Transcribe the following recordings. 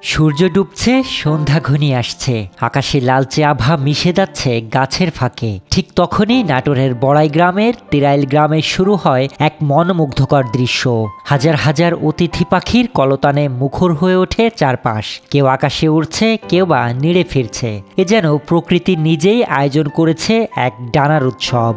সূর্য ডুবছে, সন্ধ্যা ঘনিয়ে আসছে, আকাশে লালচে আভা মিশে যাচ্ছে গাছের ফাঁকে। ঠিক তখনই নাটোরের বড়াই গ্রামের তিরাইল গ্রামে শুরু হয় এক মনোমুগ্ধকর দৃশ্য। হাজার হাজার অতিথি পাখির কলতানে মুখর হয়ে ওঠে চারপাশ। কেউ আকাশে উড়ছে, কেউ বা নিড়ে ফিরছে। এ যেন প্রকৃতি নিজেই আয়োজন করেছে এক ডানার উৎসব।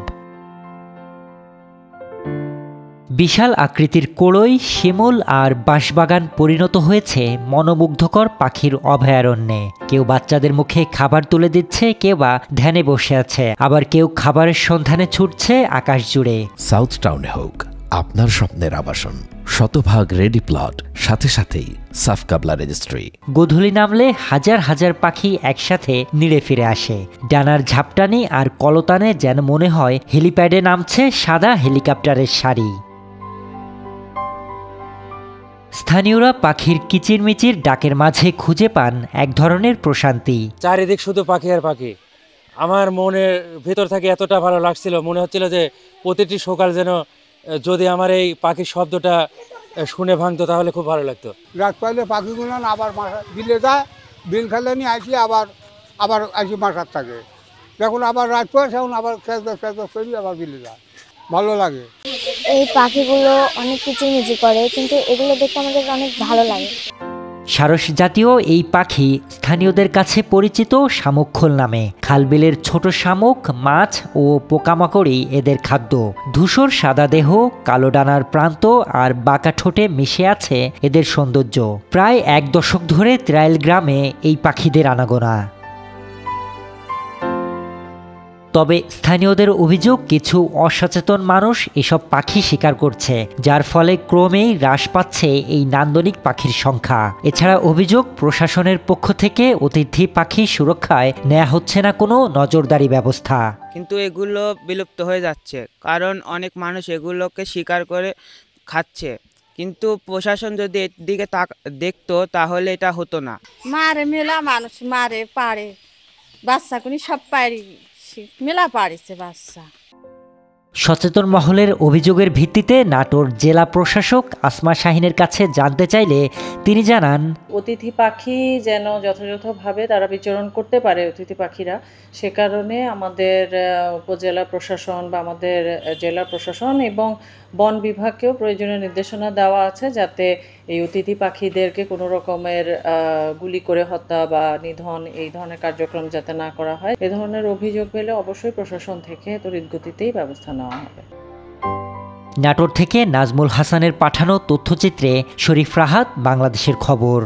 বিশাল আকৃতির কোড়ই, শিমুল আর বাঁশবাগান পরিণত হয়েছে মনোমুগ্ধকর পাখির অভয়ারণ্যে। কেউ বাচ্চাদের মুখে খাবার তুলে দিচ্ছে, কেউ বা ধ্যানে বসে আছে, আবার কেউ খাবারের সন্ধানে ছুটছে আকাশ জুড়ে। সাউথ টাউনে হোক আপনার স্বপ্নের আবাসন, শতভাগ রেডি প্লট, সাথে সাথেই সাফ কাবলা রেজিস্ট্রি। গোধূলি নামলে হাজার হাজার পাখি একসাথে নিড়ে ফিরে আসে। ডানার ঝাপটানি আর কলতানে যেন মনে হয় হেলিপ্যাডে নামছে সাদা হেলিকপ্টারের সারি। স্থানীয়রা পাখির কিচিরমিচির ডাকের মাঝে খুঁজে পান এক ধরনের প্রশান্তি। চারিদিক শুধু পাখি আর পাখি। আমার মনের ভেতর থেকে এতটা ভালো লাগছিল, মনে হচ্ছিল যে প্রতিটি সকাল যেন যদি আমার এই পাখির শব্দটা শুনে ভাঙতো তাহলে খুব ভালো লাগতো। রাত পাইলে পাখিগুলো আবার বিলে যায়, বিল খেলে নিয়ে আসি আবার আসি মাসার থাকে। যখন আবার রাত পড়ে তখন আবার খেতে আবার বিলে যায়, ভালো লাগে। এই পাখিগুলো অনেক কিচিরমিচির করে, কিন্তু এগুলো দেখতে আমাদের অনেক ভালো লাগে। সারস জাতীয় এই পাখি স্থানীয়দের কাছে পরিচিত শামুকখোল নামে। খালবিলের ছোট শামুক, মাছ ও পোকামাকড়ই এদের খাদ্য। ধূসর সাদা দেহ, কালো ডানার প্রান্ত আর বাঁকা ঠোঁটে মিশে আছে এদের সৌন্দর্য। প্রায় এক দশক ধরে তিরাইল গ্রামে এই পাখিদের আনাগোনা। তবে স্থানীয়দের অভিযোগ, কিছু অসচেতন মানুষ এসব পাখি শিকার করছে, যার ফলে ক্রমেই হ্রাস পাচ্ছে এই নান্দনিক পাখির সংখ্যা। এছাড়া অভিযোগ, প্রশাসনের পক্ষ থেকে অতিথি পাখি সুরক্ষায় নেওয়া হচ্ছে না কোনো নজরদারি ব্যবস্থা। কিন্তু এগুলো বিলুপ্ত হয়ে যাচ্ছে, কারণ অনেক মানুষ এগুলোকে শিকার করে খাচ্ছে। কিন্তু প্রশাসন যদি এর দিকে দেখতো তাহলে এটা হতো না। মারে মেলা মানুষ মারে পারে, বাচ্চা কোনি সব পারি মেলা পারিছে বাচ্চা। সচেতন মহলের অভিযোগের ভিত্তিতে নাটোর জেলা প্রশাসক আসমা শাহিনের কাছে জানতে চাইলে তিনি জানান, অতিথি পাখি যেন যথাযথভাবে তারা বিচরণ করতে পারে, অতিথি পাখিরা, সে কারণে আমাদের উপজেলা প্রশাসন বা আমাদের জেলা প্রশাসন এবং বন বিভাগকেও প্রয়োজনীয় নির্দেশনা দেওয়া আছে, যাতে এই অতিথি পাখিদেরকে কোনো রকমের গুলি করে হত্যা বা নিধন এই ধরনের কার্যক্রম যাতে না করা হয়। এ ধরনের অভিযোগ পেলে অবশ্যই প্রশাসন থেকে ত্বরিতগতিতেই ব্যবস্থা নেওয়া হবে। নাটোর থেকে নাজমুল হাসানের পাঠানো তথ্যচিত্রে শরীফ রাহাত, বাংলাদেশের খবর।